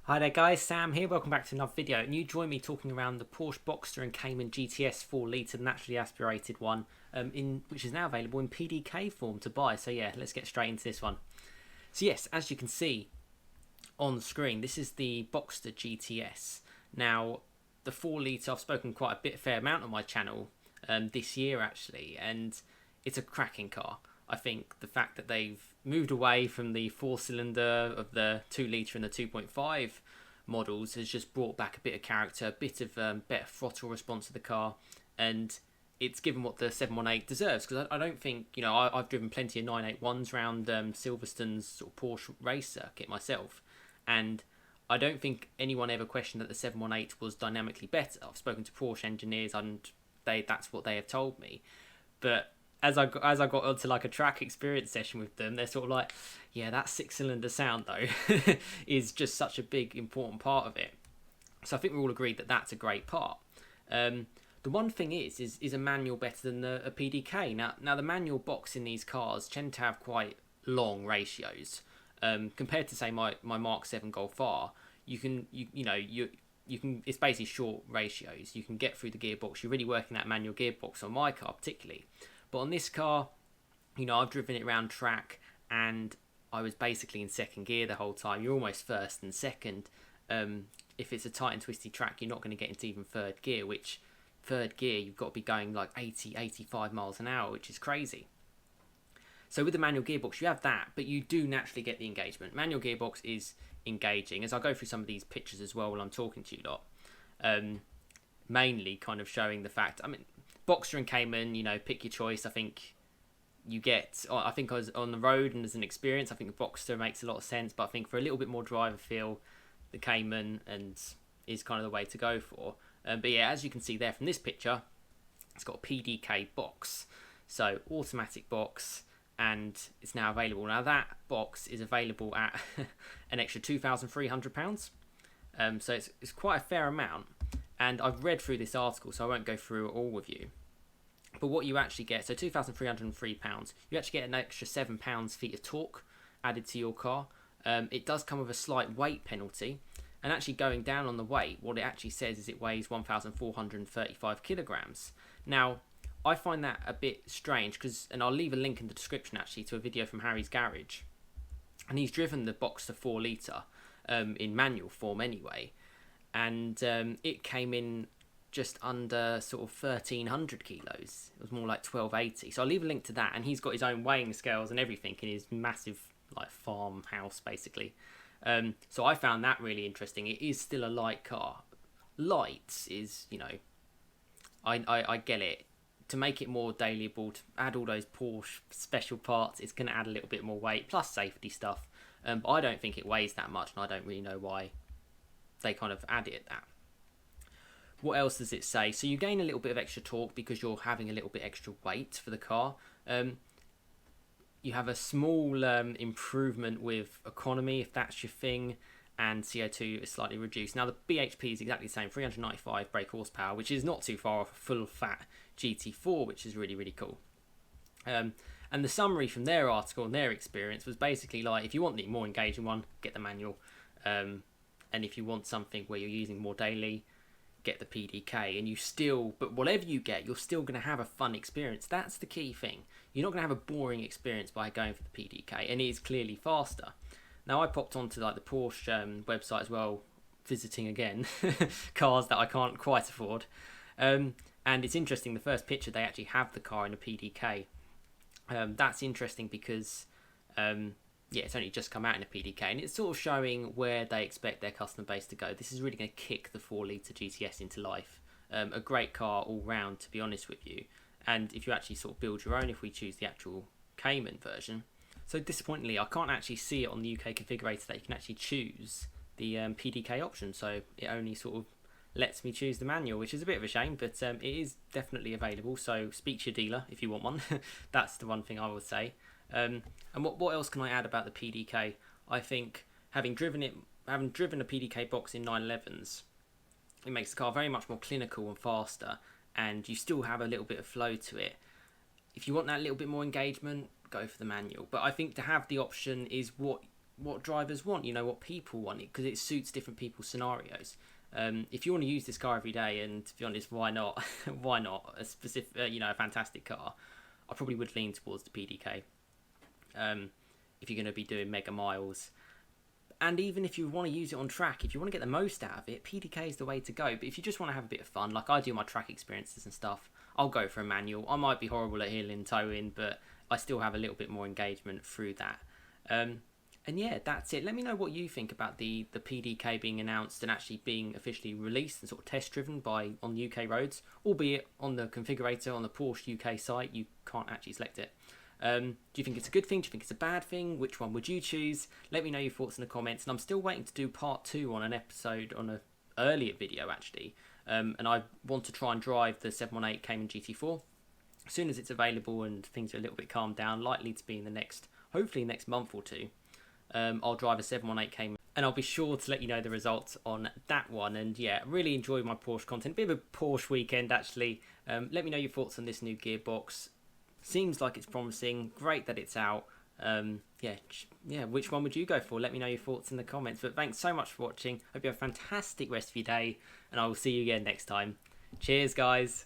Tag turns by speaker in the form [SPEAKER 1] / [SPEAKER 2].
[SPEAKER 1] Hi there guys, Sam here, welcome back to another video, and you join me talking around the Porsche Boxster and Cayman GTS 4 litre naturally aspirated one, which is now available in PDK form to buy. So yeah, let's get straight into this one. So yes, as you can see on the screen, this is the Boxster GTS. Now, the 4 litre, I've spoken quite a fair amount on my channel this year actually, and it's a cracking car. I think the fact that they've moved away from the 4-cylinder of the 2 litre and the 2.5 models has just brought back a bit of character, a bit of better throttle response to the car, and it's given what the 718 deserves. Because I don't think, I've driven plenty of 981s around Silverstone's sort of Porsche race circuit myself, and I don't think anyone ever questioned that the 718 was dynamically better. I've spoken to Porsche engineers, and that's what they have told me. But as I got onto like a track experience session with them, they're sort of like, yeah, that 6-cylinder sound though is just such a big important part of it. So I think we all agreed that that's a great part. The one thing is a manual better than a PDK? Now the manual box in these cars tend to have quite long ratios compared to say my Mark 7 Golf R. You can it's basically short ratios. You can get through the gearbox. You're really working that manual gearbox on my car particularly. But on this car, I've driven it around track and I was basically in second gear the whole time. You're almost first and second. If it's a tight and twisty track, you're not going to get into even third gear, which third gear, you've got to be going like 80, 85 miles an hour, which is crazy. So with the manual gearbox, you have that, but you do naturally get the engagement. Manual gearbox is engaging, as I'll go through some of these pictures as well while I'm talking to you lot. Mainly kind of showing the fact, Boxster and Cayman, pick your choice. I think I was on the road and as an experience, I think the Boxster makes a lot of sense, but I think for a little bit more driver feel, the Cayman is kind of the way to go for. But yeah, as you can see there from this picture, it's got a PDK box, so automatic box, and it's now available. Now that box is available at an extra £2,300, so it's quite a fair amount. And I've read through this article, so I won't go through it all with you. But what you actually get, so £2,303, you actually get an extra 7 pounds-feet of torque added to your car. It does come with a slight weight penalty. And actually going down on the weight, what it actually says is it weighs 1,435 kilograms. Now, I find that a bit strange, and I'll leave a link in the description actually to a video from Harry's garage. And he's driven the Boxster 4 litre in manual form anyway. And it came in just under sort of 1,300 kilos. It was more like 1,280. So I'll leave a link to that, and he's got his own weighing scales and everything in his massive like farmhouse basically. So I found that really interesting. It is still a light car. Light is, I get it. To make it more dailyable, to add all those Porsche special parts, it's going to add a little bit more weight, plus safety stuff. But I don't think it weighs that much, and I don't really know why they kind of add it that. What else does it say? So you gain a little bit of extra torque because you're having a little bit extra weight for the car. You have a small improvement with economy, if that's your thing, and CO2 is slightly reduced. Now the BHP is exactly the same, 395 brake horsepower, which is not too far off a full fat GT4, which is really, really cool. And the summary from their article and their experience was basically like, if you want the more engaging one, get the manual. And if you want something where you're using more daily, get the PDK. But whatever you get, you're still going to have a fun experience. That's the key thing. You're not going to have a boring experience by going for the PDK, and it is clearly faster. Now I popped onto like the Porsche website as well, visiting again cars that I can't quite afford. And it's interesting, the first picture, they actually have the car in a PDK. That's interesting because it's only just come out in a PDK, and it's sort of showing where they expect their customer base to go. This is really going to kick the 4 litre GTS into life. A great car all round, to be honest with you. And if you actually sort of build your own, if we choose the actual Cayman version. So disappointingly, I can't actually see it on the UK configurator that you can actually choose the PDK option. So it only sort of lets me choose the manual, which is a bit of a shame, but it is definitely available. So speak to your dealer if you want one. That's the one thing I would say. And what else can I add about the PDK? I think having driven a PDK box in 911s, it makes the car very much more clinical and faster, and you still have a little bit of flow to it. If you want that little bit more engagement, go for the manual. But I think to have the option is what what drivers want, you know, what people want, because it suits different people's scenarios. If you want to use this car every day, and to be honest, why not? Why not a specific, a fantastic car? I probably would lean towards the PDK. If you're going to be doing mega miles, and even if you want to use it on track, if you want to get the most out of it, PDK is the way to go. But if you just want to have a bit of fun, like I do my track experiences and stuff, I'll go for a manual. I might be horrible at hill and towing, but I still have a little bit more engagement through that. And yeah, that's it. Let me know what you think about the PDK being announced and actually being officially released and sort of test driven on UK roads, albeit on the configurator on the Porsche UK site you can't actually select it. Do you think it's a good thing? Do you think it's a bad thing? Which one would you choose? Let me know your thoughts in the comments. And I'm still waiting to do part 2 on an episode on an earlier video actually. And I want to try and drive the 718 Cayman GT4 as soon as it's available and things are a little bit calmed down, likely to be in hopefully next month or two. I'll drive a 718 Cayman and I'll be sure to let you know the results on that one. And yeah, really enjoy my Porsche content. Bit of a Porsche weekend actually. Let me know your thoughts on this new gearbox. Seems like it's promising. Great that it's out. Yeah. Which one would you go for? Let me know your thoughts in the comments. But thanks so much for watching. Hope you have a fantastic rest of your day, and I will see you again next time. Cheers, guys.